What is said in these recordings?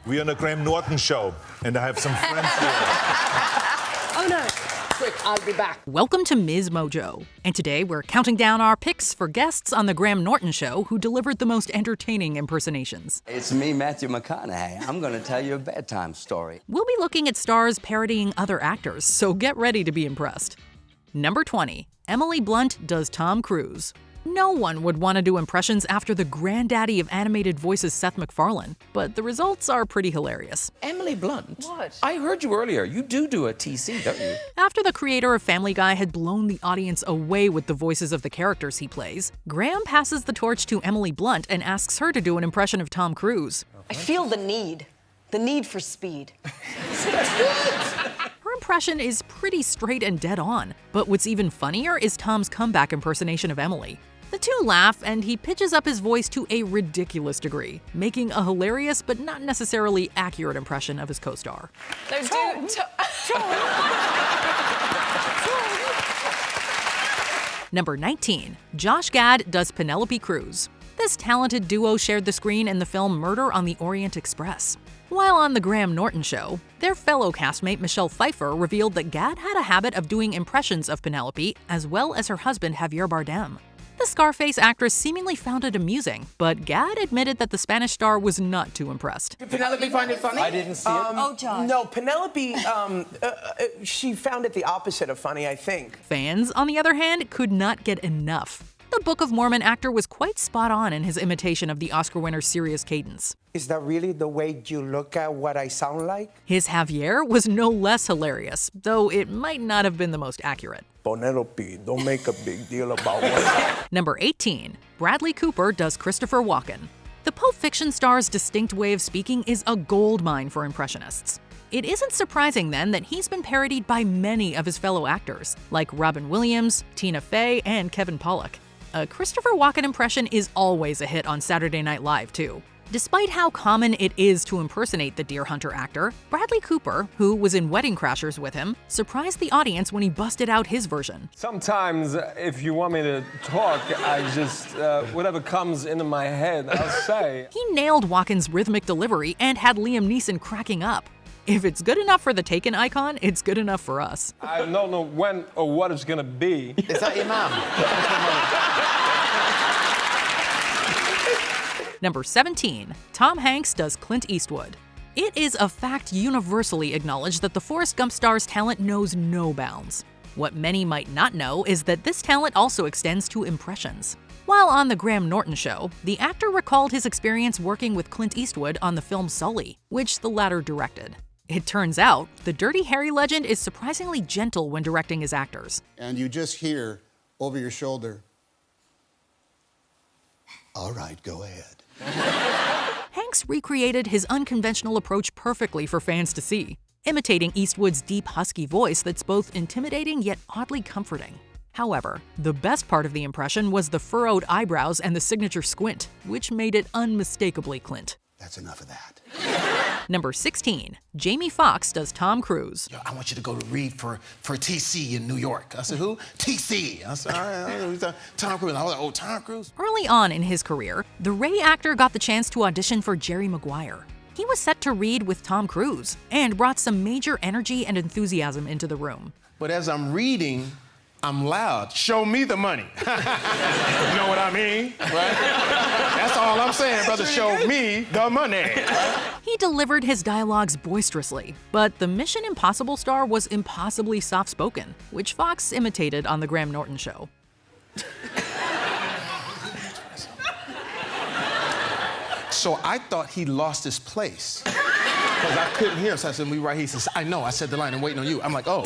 We're on the Graham Norton Show, and I have some friends here. Oh no. Quick, I'll be back. Welcome to MsMojo, and today we're counting down our picks for guests on the Graham Norton Show who delivered the most entertaining impersonations. It's me, Matthew McConaughey. I'm going to tell you a bedtime story. We'll be looking at stars parodying other actors, so get ready to be impressed. Number 20. Emily Blunt does Tom Cruise. No one would want to do impressions after the granddaddy of animated voices Seth MacFarlane, but the results are pretty hilarious. Emily Blunt? What? I heard you earlier. You do a TC, don't you? After the creator of Family Guy had blown the audience away with the voices of the characters he plays, Graham passes the torch to Emily Blunt and asks her to do an impression of Tom Cruise. I feel the need for speed. Her impression is pretty straight and dead on, but what's even funnier is Tom's comeback impersonation of Emily. The two laugh, and he pitches up his voice to a ridiculous degree, making a hilarious but not necessarily accurate impression of his co-star. Number 19. Josh Gad does Penelope Cruz. This talented duo shared the screen in the film Murder on the Orient Express. While on the Graham Norton Show, their fellow castmate Michelle Pfeiffer revealed that Gad had a habit of doing impressions of Penelope as well as her husband Javier Bardem. The Scarface actress seemingly found it amusing, but Gad admitted that the Spanish star was not too impressed. Did Penelope find it funny? I didn't see it. Oh, Josh. No, Penelope, she found it the opposite of funny, I think. Fans, on the other hand, could not get enough. The Book of Mormon actor was quite spot on in his imitation of the Oscar winner's serious cadence. Is that really the way you look at what I sound like? His Javier was no less hilarious, though it might not have been the most accurate. Penelope, don't make a big deal about what. Number 18. Bradley Cooper does Christopher Walken. The Pulp Fiction star's distinct way of speaking is a goldmine for impressionists. It isn't surprising, then, that he's been parodied by many of his fellow actors, like Robin Williams, Tina Fey, and Kevin Pollak. A Christopher Walken impression is always a hit on Saturday Night Live, too. Despite how common it is to impersonate the Deer Hunter actor, Bradley Cooper, who was in Wedding Crashers with him, surprised the audience when he busted out his version. Sometimes, if you want me to talk, I just, whatever comes into my head, I'll say. He nailed Walken's rhythmic delivery and had Liam Neeson cracking up. If it's good enough for the Taken icon, it's good enough for us. I don't know when or what it's gonna be. Is that your mom? Number 17. Tom Hanks does Clint Eastwood. It is a fact universally acknowledged that the Forrest Gump star's talent knows no bounds. What many might not know is that this talent also extends to impressions. While on the Graham Norton Show, the actor recalled his experience working with Clint Eastwood on the film Sully, which the latter directed. It turns out, the Dirty Harry legend is surprisingly gentle when directing his actors. And you just hear over your shoulder, "All right, go ahead." Hanks recreated his unconventional approach perfectly for fans to see, imitating Eastwood's deep, husky voice that's both intimidating yet oddly comforting. However, the best part of the impression was the furrowed eyebrows and the signature squint, which made it unmistakably Clint. That's enough of that. Number 16. Jamie Foxx does Tom Cruise. Yo, I want you to go to read for TC in New York. I said, who? TC. I said, all right, Tom Cruise. I was like, oh, Tom Cruise? Early on in his career, the Ray actor got the chance to audition for Jerry Maguire. He was set to read with Tom Cruise and brought some major energy and enthusiasm into the room. But as I'm reading, I'm loud. Show me the money. You know what I mean? Right? That's all I'm saying, brother. Show me the money. He delivered his dialogues boisterously, but the Mission Impossible star was impossibly soft-spoken, which Fox imitated on the Graham Norton Show. So I thought he lost his place. Because I couldn't hear him, so I said, we right here. He says, I know, I said the line, I'm waiting on you. I'm like, oh.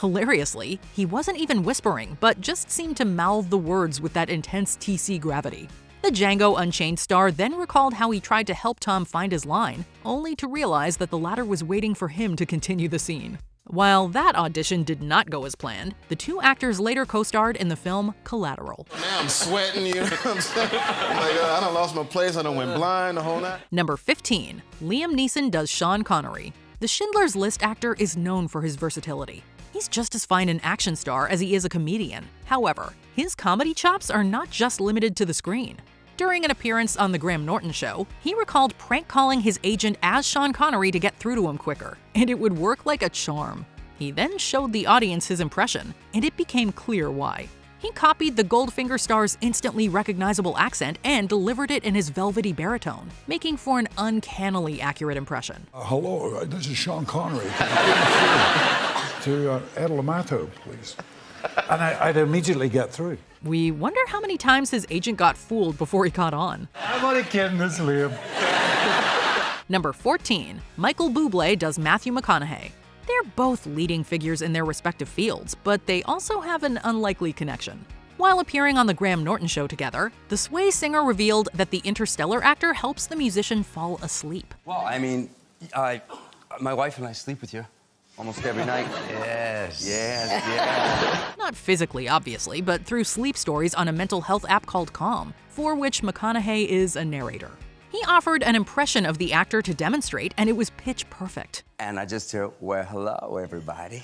Hilariously, he wasn't even whispering, but just seemed to mouth the words with that intense TC gravity. The Django Unchained star then recalled how he tried to help Tom find his line, only to realize that the latter was waiting for him to continue the scene. While that audition did not go as planned, the two actors later co-starred in the film Collateral. Now I'm sweating, you know what I'm saying? I'm like, I done lost my place, I done went blind the whole night. Number 15. Liam Neeson does Sean Connery. The Schindler's List actor is known for his versatility. He's just as fine an action star as he is a comedian. However, his comedy chops are not just limited to the screen. During an appearance on The Graham Norton Show, he recalled prank calling his agent as Sean Connery to get through to him quicker, and it would work like a charm. He then showed the audience his impression, and it became clear why. He copied the Goldfinger star's instantly recognizable accent and delivered it in his velvety baritone, making for an uncannily accurate impression. Hello, this is Sean Connery. to Edelamato, please. And I'd immediately get through. We wonder how many times his agent got fooled before he caught on. I'm only kidding, this Liam. Number 14. Michael Bublé does Matthew McConaughey. They're both leading figures in their respective fields, but they also have an unlikely connection. While appearing on The Graham Norton Show together, the Sway singer revealed that the Interstellar actor helps the musician fall asleep. Well, I mean, my wife and I sleep with you almost every night. Yes. Not physically, obviously, but through sleep stories on a mental health app called Calm, for which McConaughey is a narrator. He offered an impression of the actor to demonstrate, and it was pitch perfect. And I just hear, well, hello, everybody.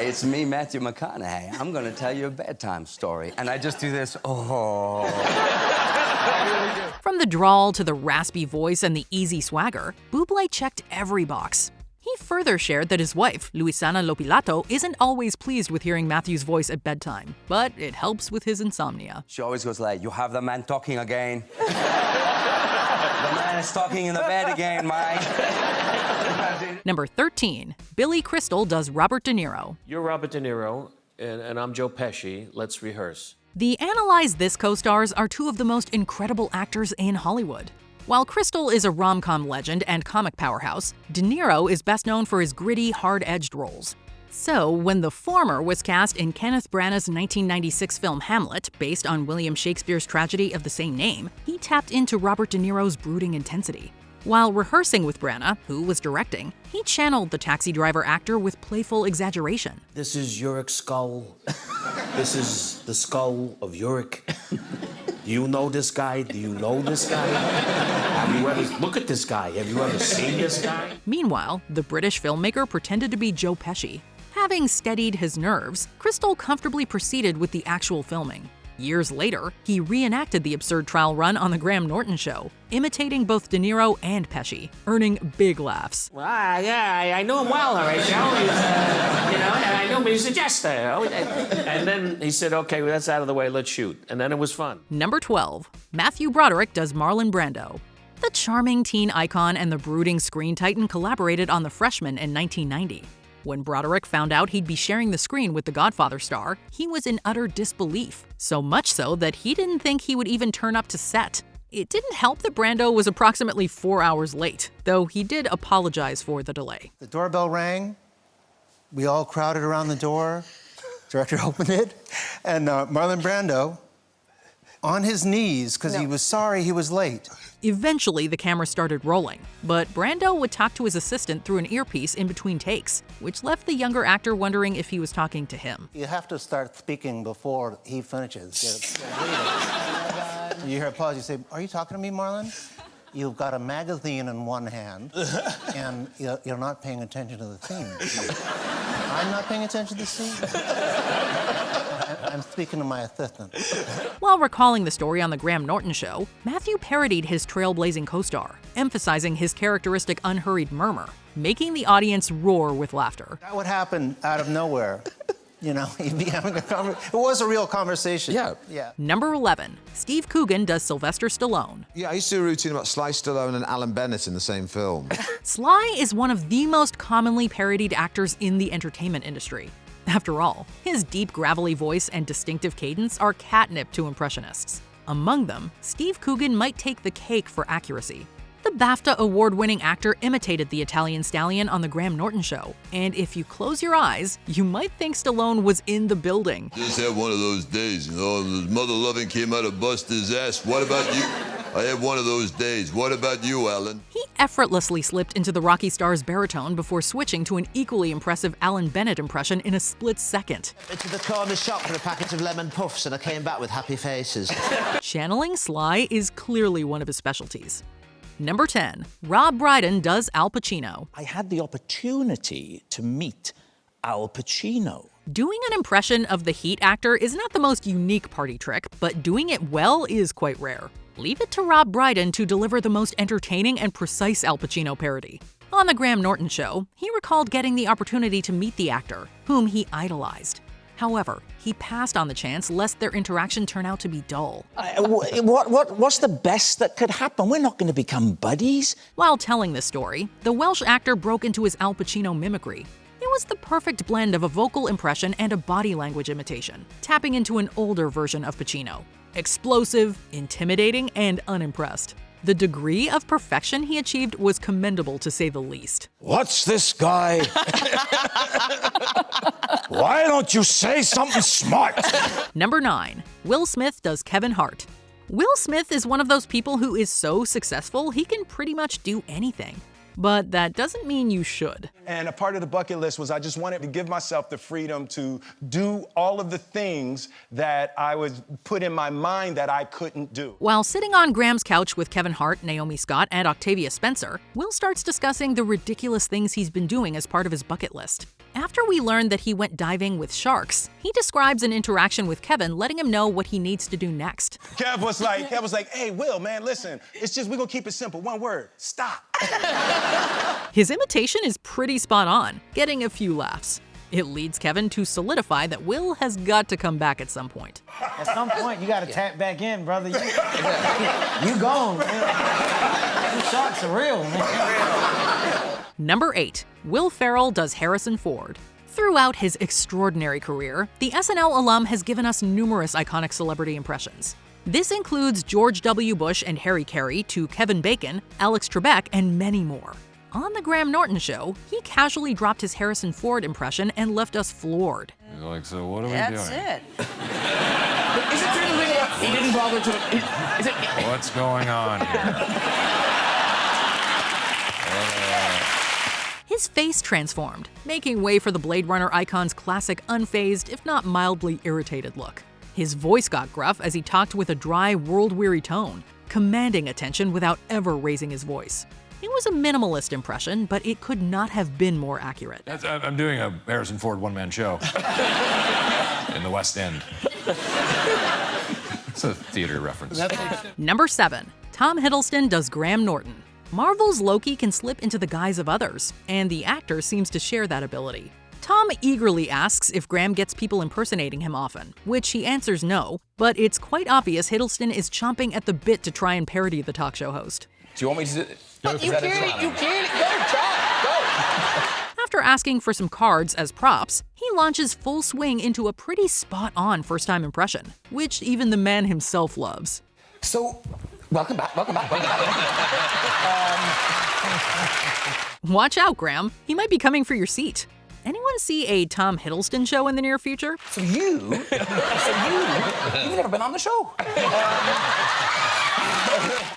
It's me, Matthew McConaughey. I'm going to tell you a bedtime story. And I just do this, oh. From the drawl to the raspy voice and the easy swagger, Bublé checked every box. He further shared that his wife, Luisana Lopilato, isn't always pleased with hearing Matthew's voice at bedtime, but it helps with his insomnia. She always goes like, you have the man talking again. The man is talking in the bed again, Mike. Number 13. Billy Crystal does Robert De Niro. You're Robert De Niro, and I'm Joe Pesci. Let's rehearse. The Analyze This co-stars are two of the most incredible actors in Hollywood. While Crystal is a rom-com legend and comic powerhouse, De Niro is best known for his gritty, hard-edged roles. So, when the former was cast in Kenneth Branagh's 1996 film Hamlet, based on William Shakespeare's tragedy of the same name, he tapped into Robert De Niro's brooding intensity. While rehearsing with Branagh, who was directing, he channeled the taxi driver actor with playful exaggeration. This is Yurik's skull. This is the skull of Yurik. Do you know this guy? Do you know this guy? Have you ever look at this guy? Have you ever seen this guy? Meanwhile, the British filmmaker pretended to be Joe Pesci. Having steadied his nerves, Crystal comfortably proceeded with the actual filming. Years later, he reenacted the absurd trial run on The Graham Norton Show, imitating both De Niro and Pesci, earning big laughs. Well, yeah, I knew him well, all right, Joe. And I knew him, he was a jester. And then he said, okay, well, that's out of the way, let's shoot. And then it was fun. Number 12. Matthew Broderick does Marlon Brando. The charming teen icon and the brooding screen titan collaborated on The Freshman in 1990. When Broderick found out he'd be sharing the screen with the Godfather star, he was in utter disbelief, so much so that he didn't think he would even turn up to set. It didn't help that Brando was approximately 4 hours late, though he did apologize for the delay. The doorbell rang. We all crowded around the door. Director opened it, and Marlon Brando, on his knees, because he was sorry he was late. Eventually, the camera started rolling, but Brando would talk to his assistant through an earpiece in between takes, which left the younger actor wondering if he was talking to him. You have to start speaking before he finishes. You hear a pause, you say, are you talking to me, Marlon? You've got a magazine in one hand, and you're not paying attention to the theme. I'm not paying attention to the scene? I'm speaking to my assistant. While recalling the story on The Graham Norton Show, Matthew parodied his trailblazing co-star, emphasizing his characteristic unhurried murmur, making the audience roar with laughter. That would happen out of nowhere. You know, he'd be having a conversation. It was a real conversation. Yeah. Number 11. Steve Coogan does Sylvester Stallone. Yeah, I used to do a routine about Sly Stallone and Alan Bennett in the same film. Sly is one of the most commonly parodied actors in the entertainment industry. After all, his deep, gravelly voice and distinctive cadence are catnip to impressionists. Among them, Steve Coogan might take the cake for accuracy. The BAFTA award-winning actor imitated the Italian stallion on The Graham Norton Show, and if you close your eyes, you might think Stallone was in the building. Just had one of those days, you know, his mother-loving came out to bust his ass. What about you? I had one of those days. What about you, Alan? He effortlessly slipped into the Rocky Star's baritone before switching to an equally impressive Alan Bennett impression in a split second. Into the corner shop for a packet of lemon puffs, and I came back with happy faces. Channeling Sly is clearly one of his specialties. Number 10. Rob Brydon does Al Pacino. I had the opportunity to meet Al Pacino. Doing an impression of the Heat actor is not the most unique party trick, but doing it well is quite rare. Leave it to Rob Brydon to deliver the most entertaining and precise Al Pacino parody. On The Graham Norton Show, he recalled getting the opportunity to meet the actor, whom he idolized. However, he passed on the chance lest their interaction turn out to be dull. What's the best that could happen? We're not going to become buddies. While telling this story, the Welsh actor broke into his Al Pacino mimicry. It was the perfect blend of a vocal impression and a body language imitation, tapping into an older version of Pacino. Explosive, intimidating, and unimpressed. The degree of perfection he achieved was commendable to say the least. What's this guy? Why don't you say something smart? Number 9. Will Smith does Kevin Hart. Will Smith is one of those people who is so successful he can pretty much do anything. But that doesn't mean you should. And a part of the bucket list was I just wanted to give myself the freedom to do all of the things that I was put in my mind that I couldn't do. While sitting on Graham's couch with Kevin Hart, Naomi Scott, and Octavia Spencer, Will starts discussing the ridiculous things he's been doing as part of his bucket list. After we learn that he went diving with sharks, he describes an interaction with Kevin letting him know what he needs to do next. Kev was like, hey, Will, man, listen, it's just, we're gonna keep it simple. One word, stop. His imitation is pretty spot on, getting a few laughs. It leads Kevin to solidify that Will has got to come back at some point. At some point, you gotta tap back in, brother. You gone, man. Them sharks are real, man. Number 8. Will Ferrell does Harrison Ford. Throughout his extraordinary career, the SNL alum has given us numerous iconic celebrity impressions. This includes George W. Bush and Harry Carey to Kevin Bacon, Alex Trebek, and many more. On The Graham Norton Show, he casually dropped his Harrison Ford impression and left us floored. He's like, so what are we That's doing? it. Is it true to think about he didn't bother to... Is it... What's going on here? His face transformed, making way for the Blade Runner icon's classic unfazed, if not mildly irritated look. His voice got gruff as he talked with a dry, world-weary tone, commanding attention without ever raising his voice. It was a minimalist impression, but it could not have been more accurate. I'm doing a Harrison Ford one-man show in the West End. It's a theater reference. Number 7. Tom Hiddleston does Graham Norton. Marvel's Loki can slip into the guise of others, and the actor seems to share that ability. Tom eagerly asks if Graham gets people impersonating him often, which he answers no, but it's quite obvious Hiddleston is chomping at the bit to try and parody the talk show host. Do you want me to... You can't. Go, try. Go. After asking for some cards as props, he launches full swing into a pretty spot-on first-time impression, which even the man himself loves. So, welcome back. Watch out, Graham. He might be coming for your seat. Anyone see a Tom Hiddleston show in the near future? You've never been on the show.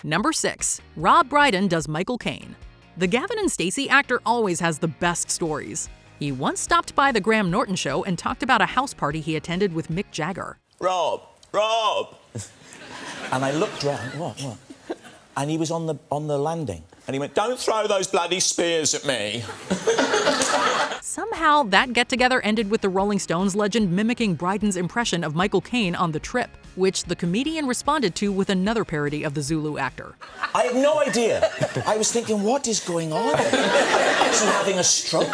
Number 6. Rob Brydon does Michael Caine. The Gavin and Stacey actor always has the best stories. He once stopped by the Graham Norton Show and talked about a house party he attended with Mick Jagger. Rob. And I looked round, what? And he was on the landing. And he went, don't throw those bloody spears at me. Somehow, that get-together ended with the Rolling Stones legend mimicking Brydon's impression of Michael Caine on The Trip, which the comedian responded to with another parody of the Zulu actor. I had no idea. I was thinking, what is going on? Is he having a stroke?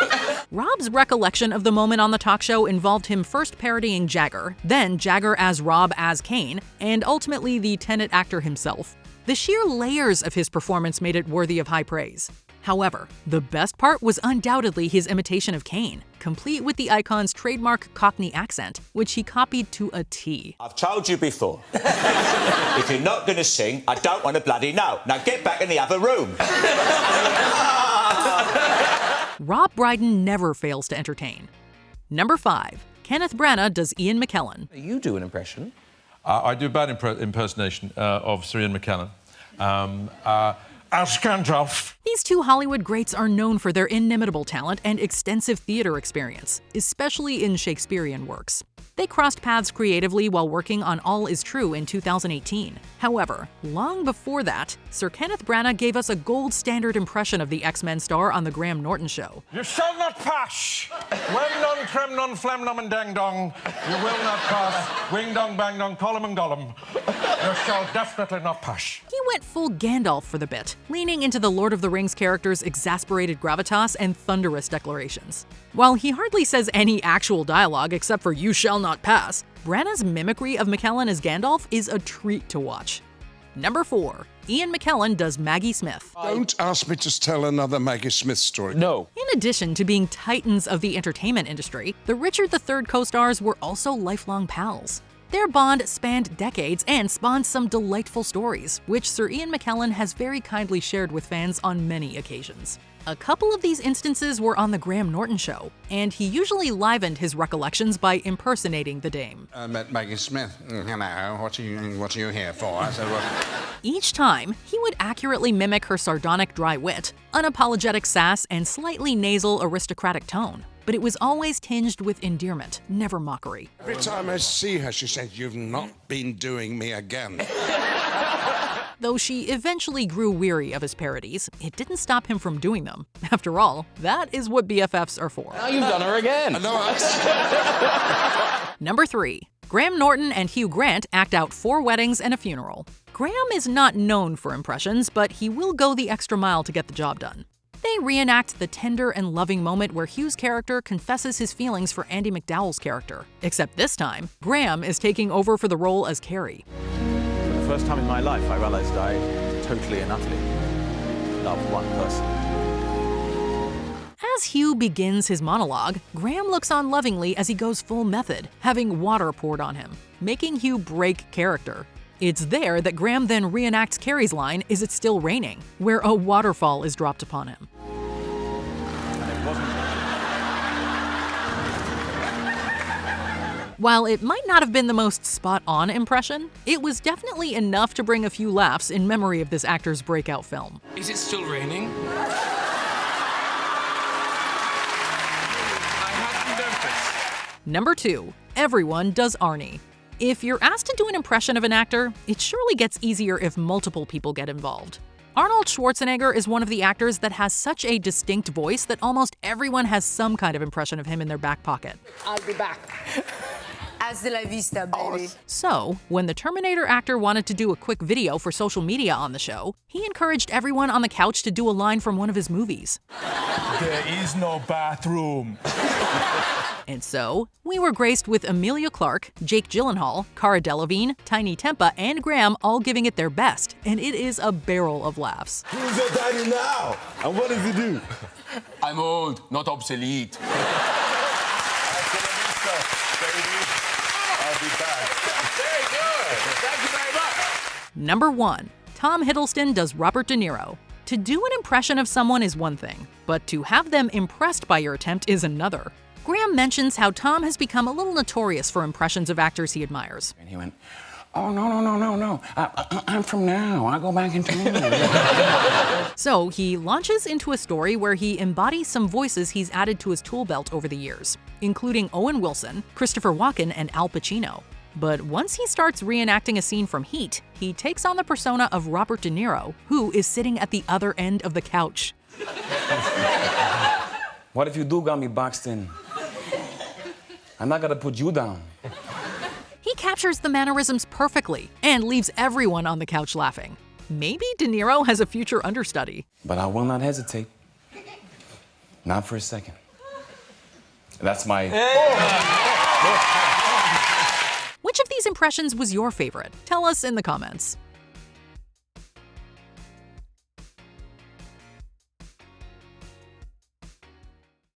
Rob's recollection of the moment on the talk show involved him first parodying Jagger, then Jagger as Rob as Caine, and ultimately the Tenet actor himself. The sheer layers of his performance made it worthy of high praise. However, the best part was undoubtedly his imitation of Caine, complete with the icon's trademark Cockney accent, which he copied to a T. I've told you before. If you're not going to sing, I don't want to bloody know. Now get back in the other room. Rob Brydon never fails to entertain. Number 5. Kenneth Branagh does Ian McKellen. You do an impression. I do a bad impersonation of Sir Ian McKellen. As Gandalf. The These two Hollywood greats are known for their inimitable talent and extensive theater experience, especially in Shakespearean works. They crossed paths creatively while working on All Is True in 2018. However, long before that, Sir Kenneth Branagh gave us a gold standard impression of the X-Men star on The Graham Norton Show. You shall not pass. Wem non, crem non, phlegm nom, and dang dong. You will not pass. Wing dong, bang dong, column and gollum. You shall definitely not pass. He went full Gandalf for the bit, leaning into the Lord of the Rings character's exasperated gravitas and thunderous declarations. While he hardly says any actual dialogue except for "you shall not pass," Branagh's mimicry of McKellen as Gandalf is a treat to watch. Number 4. Ian McKellen does Maggie Smith. Don't ask me to tell another Maggie Smith story. No. In addition to being titans of the entertainment industry, the Richard III co-stars were also lifelong pals. Their bond spanned decades and spawned some delightful stories, which Sir Ian McKellen has very kindly shared with fans on many occasions. A couple of these instances were on The Graham Norton Show, and he usually livened his recollections by impersonating the dame. I met Maggie Smith. Hello, what are you here for? I said, well... Each time, he would accurately mimic her sardonic dry wit, unapologetic sass, and slightly nasal aristocratic tone. But it was always tinged with endearment, never mockery. Every time I see her, she said, "You've not been doing me again." Though she eventually grew weary of his parodies, it didn't stop him from doing them. After all, that is what BFFs are for. Now you've done her again. Number 3. Graham Norton and Hugh Grant act out 4 weddings and a funeral. Graham is not known for impressions, but he will go the extra mile to get the job done. They reenact the tender and loving moment where Hugh's character confesses his feelings for Andie MacDowell's character. Except this time, Graham is taking over for the role as Carrie. For the first time in my life, I realized I totally and utterly loved one person. As Hugh begins his monologue, Graham looks on lovingly as he goes full method, having water poured on him, making Hugh break character. It's there that Graham then reenacts Carrie's line, "Is it still raining?" where a waterfall is dropped upon him. While it might not have been the most spot-on impression, it was definitely enough to bring a few laughs in memory of this actor's breakout film. Is it still raining? Number 2. Everyone does Arnie. If you're asked to do an impression of an actor, it surely gets easier if multiple people get involved. Arnold Schwarzenegger is one of the actors that has such a distinct voice that almost everyone has some kind of impression of him in their back pocket. I'll be back. Hasta la vista, baby. So, when the Terminator actor wanted to do a quick video for social media on the show, he encouraged everyone on the couch to do a line from one of his movies. There is no bathroom. And so, we were graced with Emilia Clarke, Jake Gyllenhaal, Cara Delevingne, Tiny Tempa, and Graham all giving it their best, and it is a barrel of laughs. Who's your daddy now? And what does he do? I'm old, not obsolete. I'll be back. Very good. Thank you very much. Number 1. Tom Hiddleston does Robert De Niro. To do an impression of someone is one thing, but to have them impressed by your attempt is another. Graham mentions how Tom has become a little notorious for impressions of actors he admires. And he went, "Oh, no. I'm from now. I go back in time." So he launches into a story where he embodies some voices he's added to his tool belt over the years, including Owen Wilson, Christopher Walken, and Al Pacino. But once he starts reenacting a scene from Heat, he takes on the persona of Robert De Niro, who is sitting at the other end of the couch. What if you do got me boxed in? I'm not gonna put you down. He captures the mannerisms perfectly and leaves everyone on the couch laughing. Maybe De Niro has a future understudy. But I will not hesitate. Not for a second. That's my... Which of these impressions was your favorite? Tell us in the comments.